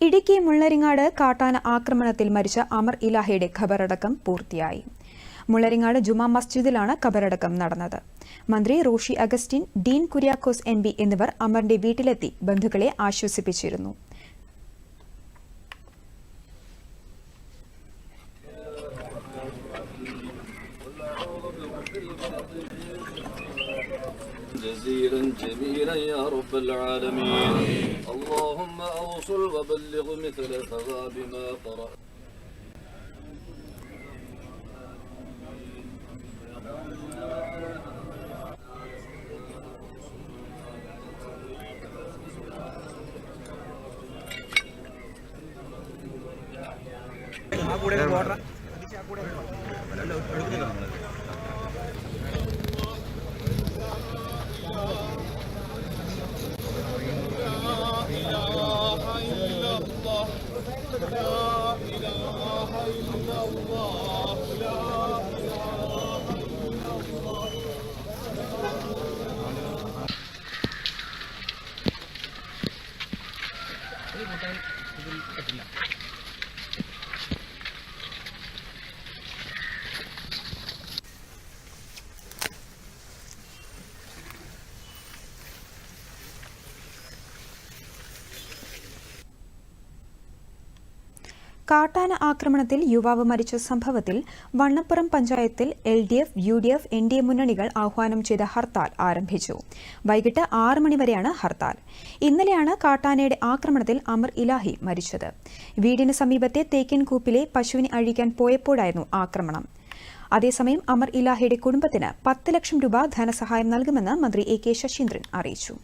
ഇടുക്കി മുള്ളരിങ്ങാട് കാട്ടാന ആക്രമണത്തിൽ മരിച്ച അമർ ഇലാഹിയുടെ ഖബറടക്കം പൂർത്തിയായി. മുള്ളരിങ്ങാട് ജുമാ മസ്ജിദിലാണ് ഖബറടക്കം നടന്നത്. മന്ത്രി റോഷി അഗസ്റ്റിൻ, ഡീൻ കുര്യാക്കോസ് MP എന്നിവർ അമറിന്റെ വീട്ടിലെത്തി ബന്ധുക്കളെ ആശ്വസിപ്പിച്ചിരുന്നു. جزيلا جميلا يا رب العالمين. اللهم أوصل وبلغ مثل ثواب ما قرأ. കാട്ടാന ആക്രമണത്തിൽ യുവാവ് മരിച്ച സംഭവത്തിൽ വണ്ണപ്പുറം പഞ്ചായത്തിൽ LDF, UDF, NDA മുന്നണികൾ ആഹ്വാനം ചെയ്ത ഹർത്താൽ ആരംഭിച്ചു. വൈകിട്ട് 6 മണി വരെയാണ് ഹർത്താൽ. ഇന്നലെയാണ് കാട്ടാനയുടെ ആക്രമണത്തിൽ അമർ ഇലാഹി മരിച്ചത്. വീടിന് സമീപത്തെ തേക്കിൻകൂപ്പിലെ പശുവിനെ അഴിക്കാൻ പോയപ്പോഴായിരുന്നു ആക്രമണം. അതേസമയം അമർ ഇലാഹിയുടെ കുടുംബത്തിന് 10 ലക്ഷം രൂപ ധനസഹായം നൽകുമെന്ന് മന്ത്രി AK ശശീന്ദ്രൻ അറിയിച്ചു.